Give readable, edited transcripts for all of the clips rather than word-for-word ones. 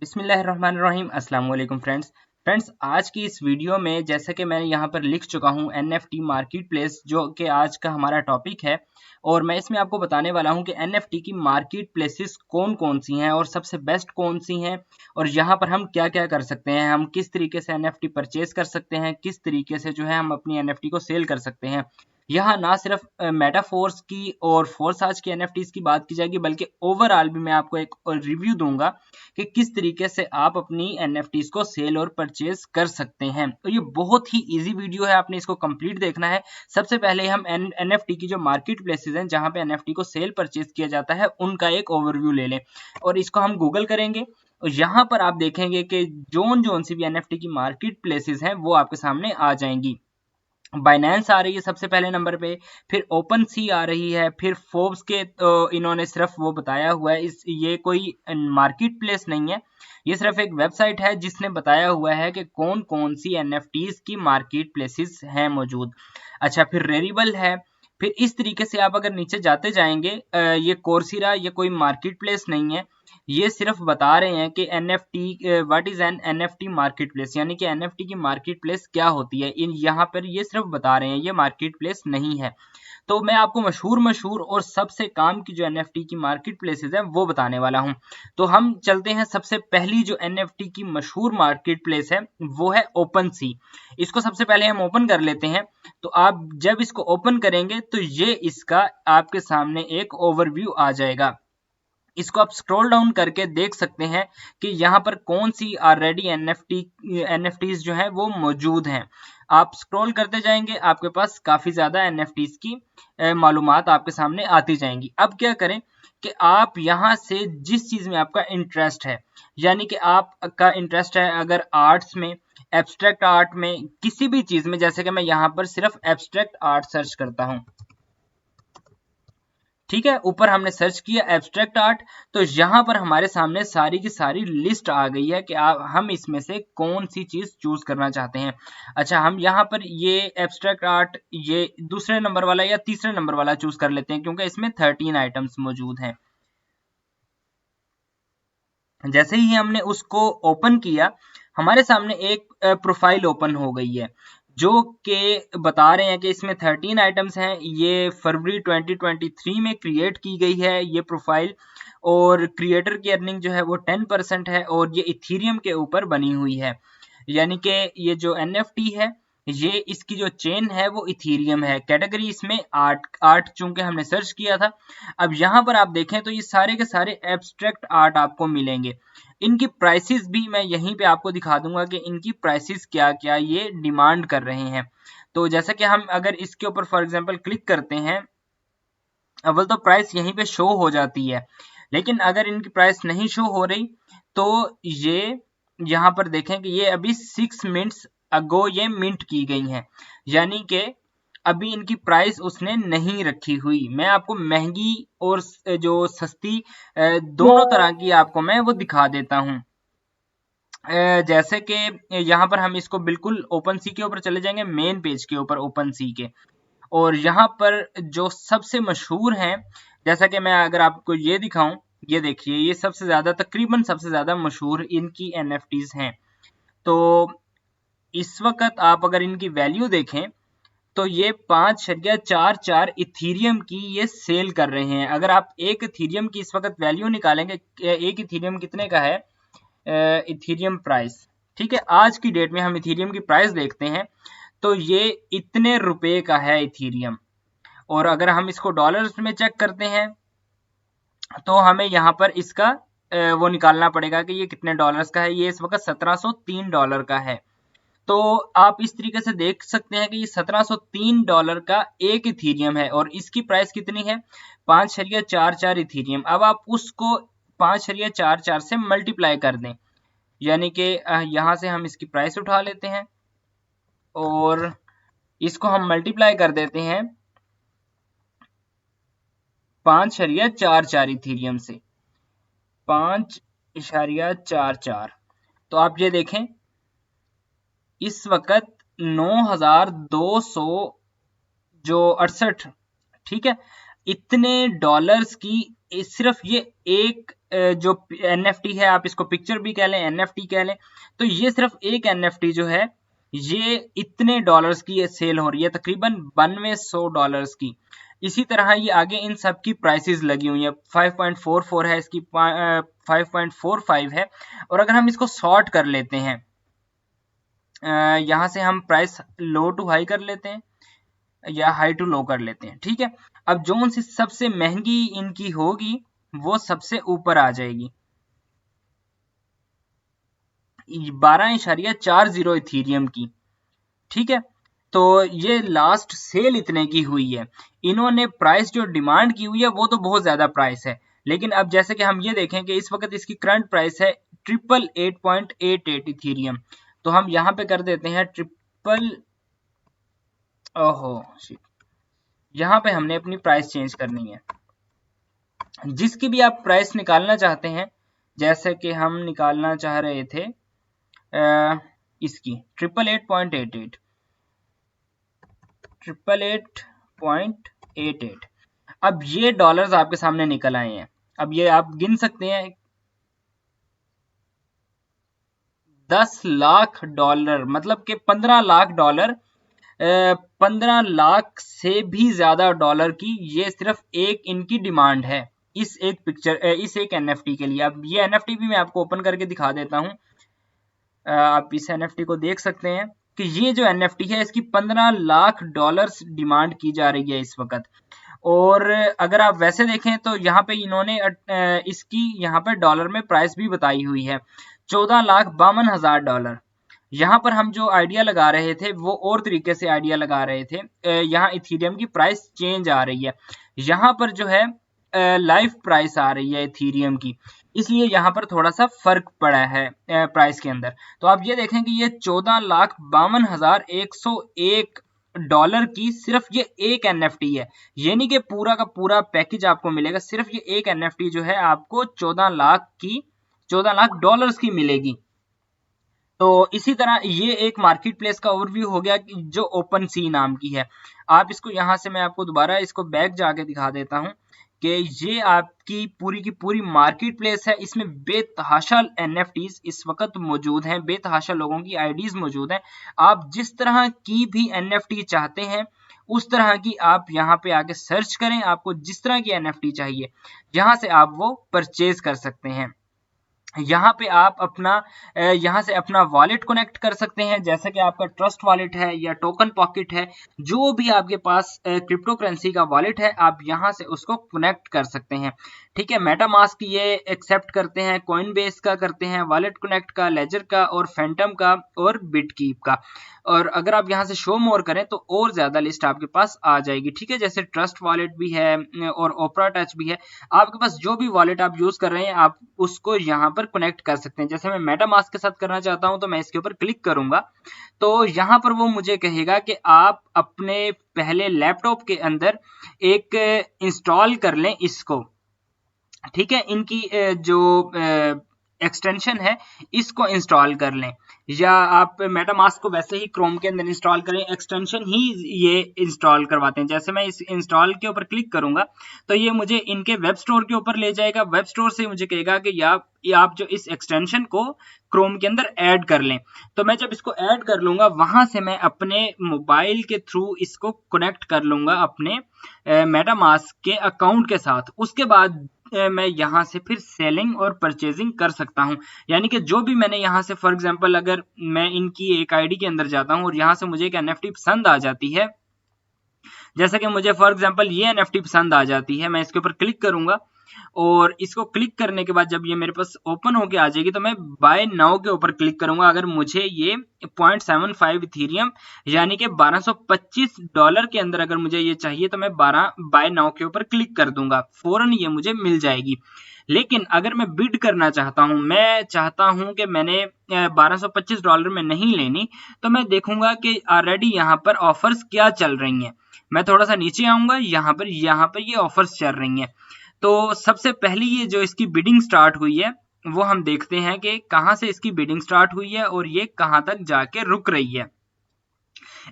बिस्मिल्लाहिर्रहमानिर्रहीम। अस्सलाम वालेकुम फ्रेंड्स, आज की इस वीडियो में जैसा कि मैंने यहाँ पर लिख चुका हूँ NFT मार्केट प्लेस, जो कि आज का हमारा टॉपिक है। और मैं इसमें आपको बताने वाला हूँ कि NFT की मार्केट प्लेसेस कौन कौन सी हैं और सबसे बेस्ट कौन सी हैं, और यहाँ पर हम क्या क्या कर सकते हैं, हम किस तरीके से NFT परचेज कर सकते हैं, किस तरीके से जो है हम अपनी NFT को सेल कर सकते हैं। यहाँ ना सिर्फ मेटाफोर्स की और फोर्स की NFTs की बात की जाएगी, बल्कि ओवरऑल भी मैं आपको एक रिव्यू दूंगा कि किस तरीके से आप अपनी NFTs को सेल और परचेज कर सकते हैं। तो ये बहुत ही इजी वीडियो है, आपने इसको कंप्लीट देखना है। सबसे पहले हम NFT की जो मार्केट प्लेसेस हैं जहां पे NFT को सेल परचेज किया जाता है उनका एक ओवरव्यू ले लें, और इसको हम गूगल करेंगे। और यहाँ पर आप देखेंगे कि जोन सी भी NFT की मार्केट प्लेसेस हैं वो आपके सामने आ जाएंगी। बाइनेंस आ रही है सबसे पहले नंबर पे, फिर ओपन सी आ रही है, फिर फोर्ब्स के इन्होंने सिर्फ वो बताया हुआ है, ये कोई मार्केट प्लेस नहीं है, ये सिर्फ एक वेबसाइट है जिसने बताया हुआ है कि कौन कौन सी NFTs की मार्केट प्लेसेस हैं मौजूद। अच्छा, फिर रेरिबल है। फिर इस तरीके से आप अगर नीचे जाते जाएंगे, ये कोर्सिरा, ये कोई मार्केट प्लेस नहीं है, ये सिर्फ बता रहे हैं कि NFT, what is an NFT market place, यानी कि NFT की मार्केट प्लेस क्या होती है। इन यहाँ पर ये सिर्फ बता रहे हैं, ये मार्केट प्लेस नहीं है। तो मैं आपको मशहूर और सबसे काम की जो NFT की मार्केट प्लेसेस है वो बताने वाला हूं। तो हम चलते हैं, सबसे पहली जो NFT की मशहूर मार्केट प्लेस है वो है ओपन सी। इसको सबसे पहले हम ओपन कर लेते हैं। तो आप जब इसको ओपन करेंगे तो ये इसका आपके सामने एक ओवरव्यू आ जाएगा। इसको आप स्क्रॉल डाउन करके देख सकते हैं कि यहाँ पर कौन सी ऑलरेडी NFTs जो है वो मौजूद हैं। आप स्क्रॉल करते जाएंगे, आपके पास काफी ज्यादा NFTs की मालूमात आपके सामने आती जाएंगी। अब क्या करें कि आप यहाँ से जिस चीज में आपका इंटरेस्ट है, यानी कि आपका इंटरेस्ट है अगर आर्ट्स में, एब्स्ट्रैक्ट आर्ट में, किसी भी चीज में, जैसे कि मैं यहाँ पर सिर्फ एब्स्ट्रैक्ट आर्ट सर्च करता हूँ। ठीक है, ऊपर हमने सर्च किया एब्स्ट्रैक्ट आर्ट, तो यहाँ पर हमारे सामने सारी की सारी लिस्ट आ गई है कि हम इसमें से कौन सी चीज चूज करना चाहते हैं। अच्छा, हम यहाँ पर ये एब्स्ट्रैक्ट आर्ट, ये दूसरे नंबर वाला या तीसरे नंबर वाला चूज कर लेते हैं, क्योंकि इसमें 13 आइटम्स मौजूद हैं। जैसे ही हमने उसको ओपन किया, हमारे सामने एक प्रोफाइल ओपन हो गई है, जो कि बता रहे हैं कि इसमें 13 आइटम्स हैं। ये फरवरी 2023 में क्रिएट की गई है ये प्रोफाइल, और क्रिएटर की अर्निंग जो है वो 10% है, और ये इथीरियम के ऊपर बनी हुई है। यानी कि ये जो NFT है, ये इसकी जो चेन है वो इथीरियम है। कैटेगरी इसमें आर्ट आर्ट चूंकि हमने सर्च किया था। अब यहाँ पर आप देखें तो ये सारे के सारे एब्स्ट्रैक्ट आर्ट आपको मिलेंगे। इनकी प्राइसेस भी मैं यहीं पे आपको दिखा दूंगा कि इनकी प्राइसेस क्या क्या ये डिमांड कर रहे हैं। तो जैसा कि हम अगर इसके ऊपर फॉर एग्जांपल क्लिक करते हैं, अव्वल तो प्राइस यहीं पे शो हो जाती है, लेकिन अगर इनकी प्राइस नहीं शो हो रही तो ये यहाँ पर देखें कि ये अभी 6 मिनट्स अगो ये मिंट की गई हैं, यानी कि अभी इनकी प्राइस उसने नहीं रखी हुई। मैं आपको महंगी और जो सस्ती दोनों तरह की आपको मैं वो दिखा देता हूँ। जैसे कि यहाँ पर हम इसको बिल्कुल ओपन सी के ऊपर चले जाएंगे, मेन पेज के ऊपर ओपन सी के, और यहाँ पर जो सबसे मशहूर हैं, जैसा कि मैं अगर आपको ये दिखाऊं, ये देखिए, ये सबसे ज्यादा, तकरीबन सबसे ज्यादा मशहूर इनकी NFTs हैं। तो इस वक्त आप अगर इनकी वैल्यू देखें तो ये 5.44 इथीरियम की ये सेल कर रहे हैं। अगर आप एक इथीरियम की इस वक्त वैल्यू निकालेंगे, एक इथीरियम कितने का है, इथीरियम प्राइस, ठीक है, आज की डेट में हम इथीरियम की प्राइस देखते हैं तो ये इतने रुपए का है इथीरियम। और अगर हम इसको डॉलर्स में चेक करते हैं तो हमें यहाँ पर इसका वो निकालना पड़ेगा कि ये कितने डॉलर्स का है। ये इस वक्त $1703 का है। तो आप इस तरीके से देख सकते हैं कि ये $1703 का एक इथीरियम है, और इसकी प्राइस कितनी है, 5.44 इथीरियम। अब आप उसको 5.44 से मल्टीप्लाई कर दें, यानी कि यहाँ से हम इसकी प्राइस उठा लेते हैं और इसको हम मल्टीप्लाई कर देते हैं 5.44 इथीरियम से, 5.44। तो आप ये देखें, इस वक्त 9,200 जो 68, ठीक है, इतने डॉलर्स की सिर्फ ये एक जो NFT है, आप इसको पिक्चर भी कह लें, NFT कह लें, तो ये सिर्फ एक NFT जो है ये इतने डॉलर्स की ये सेल हो रही है, तकरीबन $9200 की। इसी तरह ये आगे इन सब की प्राइसेस लगी हुई है, 5.44 है इसकी, 5.45 है। और अगर हम इसको सॉर्ट कर लेते हैं, यहाँ से हम प्राइस लो टू हाई कर लेते हैं या हाई टू लो कर लेते हैं, ठीक है। अब जो सी सबसे महंगी इनकी होगी वो सबसे ऊपर आ जाएगी, 12.40 इथीरियम की, ठीक है। तो ये लास्ट सेल इतने की हुई है। इन्होंने प्राइस जो डिमांड की हुई है वो तो बहुत ज्यादा प्राइस है, लेकिन अब जैसे कि हम ये देखें कि इस वक्त इसकी करंट प्राइस है 888.88 इथीरियम। तो हम यहाँ पे कर देते हैं ओहो यहाँ पे हमने अपनी प्राइस चेंज करनी है। जिसकी भी आप प्राइस निकालना चाहते हैं, जैसे कि हम निकालना चाह रहे थे इसकी 888.88। अब ये डॉलर्स आपके सामने निकल आए हैं। अब ये आप गिन सकते हैं, 10 लाख डॉलर, मतलब कि 15 लाख डॉलर, 15 लाख से भी ज्यादा डॉलर की ये सिर्फ एक इनकी डिमांड है इस एक पिक्चर, इस एक NFT के लिए। अब ये NFT भी मैं आपको ओपन करके दिखा देता हूं। आप इस NFT को देख सकते हैं कि ये जो NFT है इसकी 15 लाख डॉलर्स डिमांड की जा रही है इस वक्त। और अगर आप वैसे देखें तो यहाँ पे इन्होंने इसकी यहाँ पे डॉलर में प्राइस भी बताई हुई है, $14,52,000। यहाँ पर हम जो आइडिया लगा रहे थे वो और तरीके से आइडिया लगा रहे थे। यहाँ इथीरियम की प्राइस चेंज आ रही है, यहाँ पर जो है लाइव प्राइस आ रही है इथीरियम की, इसलिए यहाँ पर थोड़ा सा फर्क पड़ा है प्राइस के अंदर। तो आप ये देखें कि ये 14,52,101 डॉलर की सिर्फ ये एक NFT है। ये नहीं कि पूरा का पूरा पैकेज आपको मिलेगा, सिर्फ ये एक NFT जो है आपको 14 लाख डॉलर्स की मिलेगी। तो इसी तरह ये एक मार्केट प्लेस का ओवरव्यू हो गया जो ओपन सी नाम की है। आप इसको यहाँ से मैं आपको दोबारा इसको बैक जाके दिखा देता हूँ कि ये आपकी पूरी की पूरी मार्केट प्लेस है। इसमें बेतहाशा NFTs इस वक्त मौजूद हैं, बेतहाशा लोगों की आईडीज मौजूद हैं। आप जिस तरह की भी NFT चाहते हैं उस तरह की आप यहाँ पे आके सर्च करें, आपको जिस तरह की NFT चाहिए यहाँ से आप वो परचेज कर सकते हैं। यहाँ पे आप अपना यहाँ से अपना वॉलेट कनेक्ट कर सकते हैं, जैसे कि आपका ट्रस्ट वॉलेट है या टोकन पॉकेट है, जो भी आपके पास क्रिप्टो करेंसी का वॉलेट है आप यहाँ से उसको कनेक्ट कर सकते हैं, ठीक है। मेटामास्क ये एक्सेप्ट करते हैं, कॉइनबेस का करते हैं, वॉलेट कनेक्ट का, लेजर का और फैंटम का और बिटकीप का। और अगर आप यहाँ से शो मोर करें तो और ज्यादा लिस्ट आपके पास आ जाएगी, ठीक है। जैसे ट्रस्ट वॉलेट भी है और ओपरा टच भी है। आपके पास जो भी वॉलेट आप यूज कर रहे हैं आप उसको यहाँ पर कनेक्ट कर सकते हैं। जैसे मैं मेटामास्क के साथ करना चाहता हूं तो मैं इसके ऊपर क्लिक करूंगा तो यहाँ पर वो मुझे कहेगा कि आप अपने पहले लैपटॉप के अंदर एक इंस्टॉल कर लें इसको, ठीक है। इनकी जो एक्सटेंशन है इसको इंस्टॉल कर लें, या आप मेटामास्क को वैसे ही क्रोम के अंदर इंस्टॉल करें, एक्सटेंशन ही ये इंस्टॉल करवाते हैं। जैसे मैं इस इंस्टॉल के ऊपर क्लिक करूंगा तो ये मुझे इनके वेब स्टोर के ऊपर ले जाएगा। वेब स्टोर से मुझे कहेगा कि आप जो इस एक्सटेंशन को क्रोम के अंदर ऐड कर लें। तो मैं जब इसको ऐड कर लूंगा वहां से मैं अपने मोबाइल के थ्रू इसको कनेक्ट कर लूंगा अपने मेटामास्क के अकाउंट के साथ। उसके बाद मैं यहाँ से फिर सेलिंग और परचेजिंग कर सकता हूँ। यानी कि जो भी मैंने यहाँ से फॉर एग्जांपल अगर मैं इनकी एक आईडी के अंदर जाता हूँ और यहाँ से मुझे एक NFT पसंद आ जाती है, जैसे कि मुझे फॉर एग्जांपल ये NFT पसंद आ जाती है, मैं इसके ऊपर क्लिक करूंगा और इसको क्लिक करने के बाद जब ये मेरे पास ओपन होके आ जाएगी तो मैं बाय नाउ के ऊपर क्लिक करूंगा। अगर मुझे ये 0.75 इथीरियम यानी कि $1225 के अंदर अगर मुझे ये चाहिए तो मैं बाय नाउ के ऊपर क्लिक कर दूंगा, फौरन ये मुझे मिल जाएगी। लेकिन अगर मैं बिड करना चाहता हूं, मैं चाहता हूं कि मैंने $1225 में नहीं लेनी, तो मैं देखूंगा कि ऑलरेडी यहाँ पर ऑफर्स क्या चल रही हैं। मैं थोड़ा सा नीचे आऊंगा, यहाँ पर ये ऑफर्स चल रही हैं। तो सबसे पहली ये जो इसकी बिडिंग स्टार्ट हुई है वो हम देखते हैं कि कहां से इसकी बिडिंग स्टार्ट हुई है और ये कहां तक जाके रुक रही है।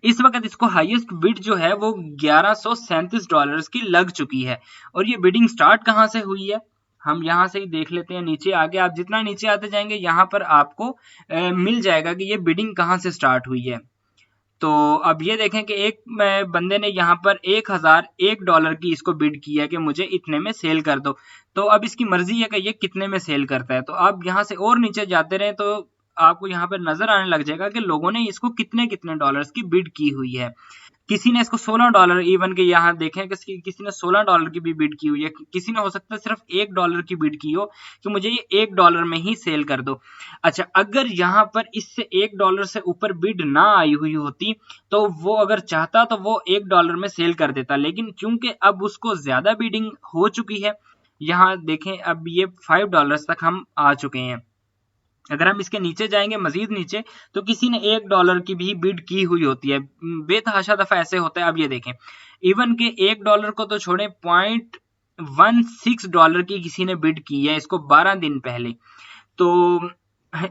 इस वक्त इसको हाईएस्ट बिड जो है वो $1137 की लग चुकी है। और ये बिडिंग स्टार्ट कहाँ से हुई है, हम यहाँ से ही देख लेते हैं। नीचे आगे आप जितना नीचे आते जाएंगे यहाँ पर आपको मिल जाएगा कि ये बिडिंग कहाँ से स्टार्ट हुई है। तो अब ये देखें कि एक बंदे ने यहाँ पर $1001 की इसको बिड किया है कि मुझे इतने में सेल कर दो। तो अब इसकी मर्जी है कि ये कितने में सेल करता है। तो आप यहाँ से और नीचे जाते रहे तो आपको यहाँ पर नजर आने लग जाएगा कि लोगों ने इसको कितने कितने डॉलर्स की बिड की हुई है। किसी ने इसको $16 इवन के यहाँ देखें कि किसी ने $16 की भी बिड की हुई है, किसी ने हो सकता है सिर्फ $1 की बिड की हो कि मुझे ये $1 में ही सेल कर दो। अच्छा, अगर यहाँ पर इससे $1 से ऊपर बिड ना आई हुई होती तो वो अगर चाहता तो वो $1 में सेल कर देता, लेकिन क्योंकि अब उसको ज्यादा बिडिंग हो चुकी है, यहाँ देखें अब ये $5 तक हम आ चुके हैं। अगर हम इसके नीचे जाएंगे मजीद नीचे तो किसी ने $1 की भी बिड की हुई होती है, बेतहाशा दफा ऐसे होता है। अब ये देखें इवन के $1 को तो छोड़े $0.16 की किसी ने बिड की है इसको 12 दिन पहले। तो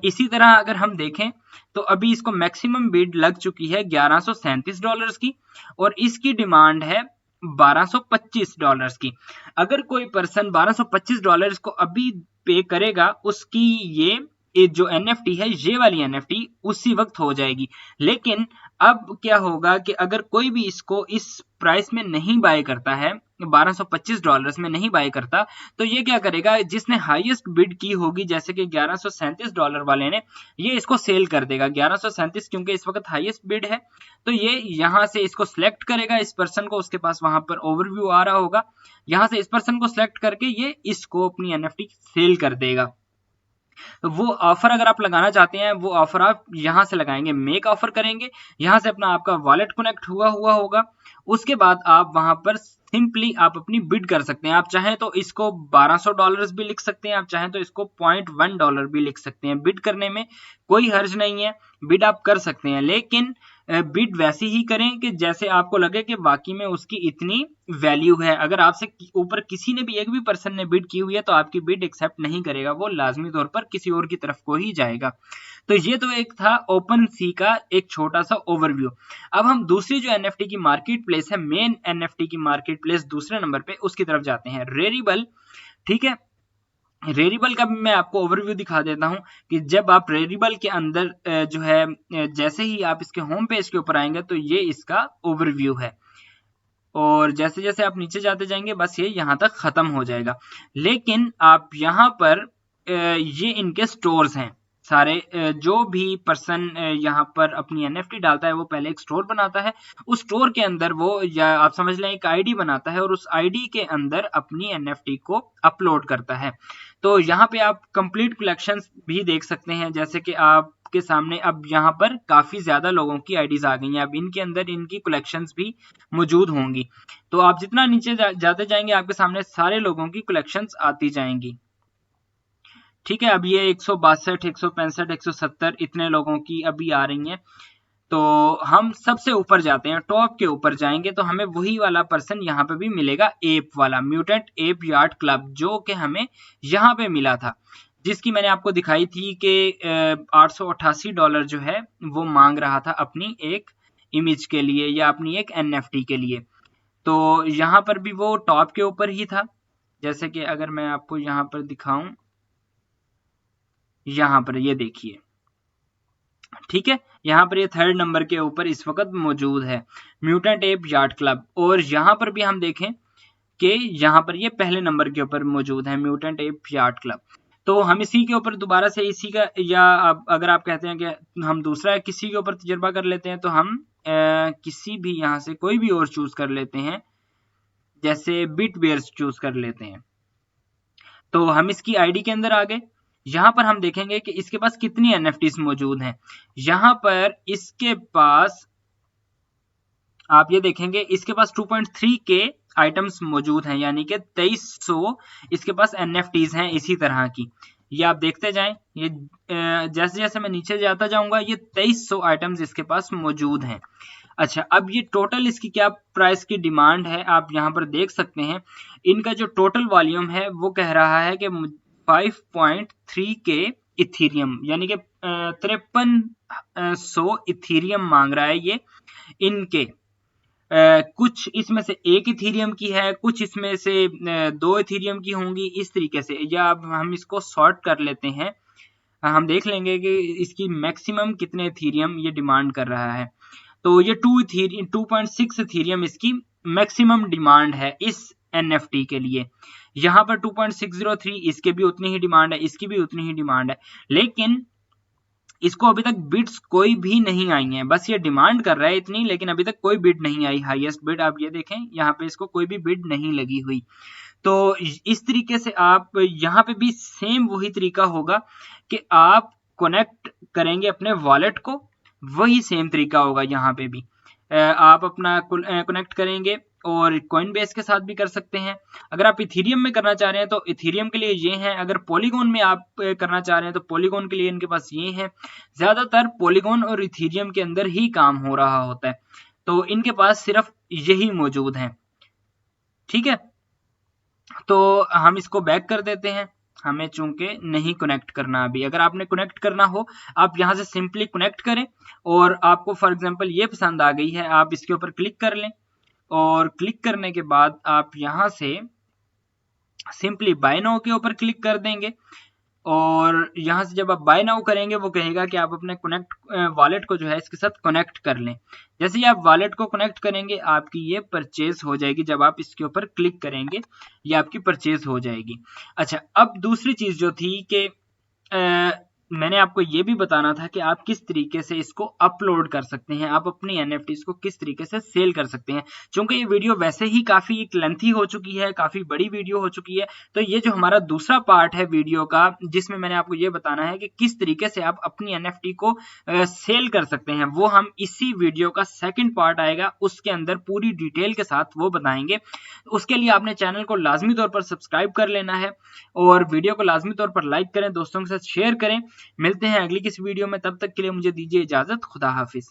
इसी तरह अगर हम देखें तो अभी इसको मैक्सिमम बिड लग चुकी है $1137 की और इसकी डिमांड है $1225 की। अगर कोई पर्सन $1225 को अभी पे करेगा उसकी ये जो NFT है ये वाली NFT उसी वक्त हो जाएगी। लेकिन अब क्या होगा कि अगर कोई भी इसको इस प्राइस में नहीं बाय करता है, $1225 में नहीं बाय करता, तो ये क्या करेगा, जिसने हाईएस्ट बिड की होगी जैसे कि $1137 वाले ने, ये इसको सेल कर देगा। 1137 क्योंकि इस वक्त हाईएस्ट बिड है, तो ये यहां से इसको सिलेक्ट करेगा इस पर्सन को, उसके पास वहां पर ओवरव्यू आ रहा होगा, यहां से इस पर्सन को सिलेक्ट करके ये इसको अपनी NFT सेल कर देगा। तो वो ऑफर अगर आप लगाना चाहते हैं वो ऑफर आप यहां से लगाएंगे, मेक ऑफर करेंगे, यहां से अपना आपका वॉलेट कनेक्ट हुआ होगा। उसके बाद आप वहां पर सिंपली आप अपनी बिड कर सकते हैं। आप चाहें तो इसको $1200 भी लिख सकते हैं, आप चाहें तो इसको $0.1 भी लिख सकते हैं। बिड करने में कोई हर्ज नहीं है, बिड आप कर सकते हैं, लेकिन बिड वैसी ही करें कि जैसे आपको लगे कि वाकई में उसकी इतनी वैल्यू है। अगर आपसे ऊपर किसी ने भी एक भी पर्सन ने बिड की हुई है तो आपकी बिड एक्सेप्ट नहीं करेगा, वो लाजमी तौर पर किसी और की तरफ को ही जाएगा। तो ये तो एक था ओपन सी का एक छोटा सा ओवरव्यू। अब हम दूसरी जो NFT की मार्केट प्लेस है, मेन NFT की मार्केट प्लेस दूसरे नंबर पे, उसकी तरफ जाते हैं, रेरिबल। ठीक है, रेरिबल का भी मैं आपको ओवरव्यू दिखा देता हूं कि जब आप रेरिबल के अंदर जो है जैसे ही आप इसके होम पेज के ऊपर आएंगे तो ये इसका ओवरव्यू है, और जैसे जैसे आप नीचे जाते जाएंगे बस ये यहाँ तक खत्म हो जाएगा। लेकिन आप यहाँ पर ये इनके स्टोर्स हैं सारे, जो भी पर्सन यहाँ पर अपनी NFT डालता है वो पहले एक स्टोर बनाता है, उस स्टोर के अंदर वो, या आप समझ लें एक ID बनाता है और उस ID के अंदर अपनी NFT को अपलोड करता है। तो यहाँ पे आप कंप्लीट कलेक्शंस भी देख सकते हैं, जैसे कि आपके सामने अब यहाँ पर काफी ज्यादा लोगों की आईडीज आ गई हैं, अब इनके अंदर इनकी कलेक्शंस भी मौजूद होंगी। तो आप जितना नीचे जाते जाएंगे आपके सामने सारे लोगों की कलेक्शंस आती जाएंगी। ठीक है, अब ये 162, 165, 170 इतने लोगों की अभी आ रही हैं। तो हम सबसे ऊपर जाते हैं, टॉप के ऊपर जाएंगे तो हमें वही वाला पर्सन यहाँ पे भी मिलेगा, एप वाला, म्यूटेंट एप यार्ड क्लब, जो कि हमें यहाँ पे मिला था, जिसकी मैंने आपको दिखाई थी कि $888 जो है वो मांग रहा था अपनी एक इमेज के लिए या अपनी एक NFT के लिए। तो यहाँ पर भी वो टॉप के ऊपर ही था, जैसे कि अगर मैं आपको यहाँ पर दिखाऊं, यहाँ पर ये देखिए, ठीक है, यहाँ पर ये 3rd नंबर के ऊपर इस वक्त मौजूद है, म्यूटेंट एप यार्ड क्लब। और यहाँ पर भी हम देखें कि यहाँ पर ये पहले नंबर के ऊपर मौजूद है, म्यूटेंट एप यार्ड क्लब। तो हम इसी के ऊपर दोबारा से इसी का, या अगर आप कहते हैं कि हम दूसरा किसी के ऊपर तजर्बा कर लेते हैं तो हम किसी भी यहाँ से कोई भी और चूज कर लेते हैं, जैसे बिटबेयर्स चूज कर लेते हैं। तो हम इसकी आईडी के अंदर आ गए, यहां पर हम देखेंगे कि इसके पास कितनी NFTs मौजूद हैं। यहां पर इसके पास आप ये देखेंगे इसके पास 2.3K आइटम्स मौजूद हैं, यानी कि 2300 इसके पास NFTs हैं इसी तरह की। ये आप देखते जाएं, ये जैसे जैसे मैं नीचे जाता जाऊंगा ये 2300 आइटम्स इसके पास मौजूद हैं। अच्छा, अब ये टोटल इसकी क्या प्राइस की डिमांड है आप यहाँ पर देख सकते हैं। इनका जो टोटल वॉल्यूम है वो कह रहा है कि 5.3K इथीरियम, यानी कि 5300 इथीरियम मांग रहा है ये इनके। कुछ इसमें से एक इथीरियम की है, कुछ इसमें से 2 इथीरियम की होंगी, इस तरीके से। या अब हम इसको सॉर्ट कर लेते हैं, हम देख लेंगे कि इसकी मैक्सिमम कितने इथीरियम ये डिमांड कर रहा है। तो ये 2.6 इथीरियम इसकी मैक्सिमम डिमांड है इस NFT के लिए। यहाँ पर 2.603 इसके भी उतनी ही डिमांड है, इसकी भी उतनी ही डिमांड है, लेकिन इसको अभी तक बिड्स कोई भी नहीं आई हैं। बस ये डिमांड कर रहा है इतनी, लेकिन अभी तक कोई बिड नहीं आई। हाईएस्ट बिड आप ये देखें, यहाँ पे इसको कोई भी बिड नहीं लगी हुई। तो इस तरीके से आप यहाँ पे भी सेम वही तरीका होगा कि आप कनेक्ट करेंगे अपने वॉलेट को, वही सेम तरीका होगा यहाँ पे भी। आप अपना कनेक्ट करेंगे और कॉइनबेस के साथ भी कर सकते हैं। अगर आप इथीरियम में करना चाह रहे हैं तो इथीरियम के लिए ये है, अगर पॉलीगॉन में आप करना चाह रहे हैं तो पॉलीगॉन के लिए इनके पास ये है। ज्यादातर पॉलीगॉन और इथीरियम के अंदर ही काम हो रहा होता है, तो इनके पास सिर्फ यही मौजूद है। ठीक है, तो हम इसको बैक कर देते हैं, हमें चूंकि नहीं कनेक्ट करना अभी। अगर आपने कनेक्ट करना हो, आप यहाँ से सिंपली कनेक्ट करें, और आपको फॉर एग्जांपल ये पसंद आ गई है, आप इसके ऊपर क्लिक कर लें, और क्लिक करने के बाद आप यहाँ से सिंपली बाय नाउ के ऊपर क्लिक कर देंगे। और यहाँ से जब आप बाय नाउ करेंगे, वो कहेगा कि आप अपने कनेक्ट वॉलेट को जो है इसके साथ कनेक्ट कर लें। जैसे ही आप वॉलेट को कनेक्ट करेंगे, आपकी ये परचेज हो जाएगी। जब आप इसके ऊपर क्लिक करेंगे, ये आपकी परचेज हो जाएगी। अच्छा, अब दूसरी चीज जो थी कि मैंने आपको ये भी बताना था कि आप किस तरीके से इसको अपलोड कर सकते हैं, आप अपनी NFTs को किस तरीके से सेल कर सकते हैं। क्योंकि ये वीडियो वैसे ही काफी लेंथी हो चुकी है, काफी बड़ी वीडियो हो चुकी है, तो ये जो हमारा दूसरा पार्ट है वीडियो का, जिसमें मैंने आपको ये बताना है कि किस तरीके से आप अपनी NFT को सेल कर सकते हैं, वो हम इसी वीडियो का सेकेंड पार्ट आएगा, उसके अंदर पूरी डिटेल के साथ वो बताएंगे। उसके लिए आपने चैनल को लाजमी तौर पर सब्सक्राइब कर लेना है, और वीडियो को लाजमी तौर पर लाइक करें, दोस्तों के साथ शेयर करें। मिलते हैं अगली किसी वीडियो में, तब तक के लिए मुझे दीजिए इजाजत। खुदा हाफिज।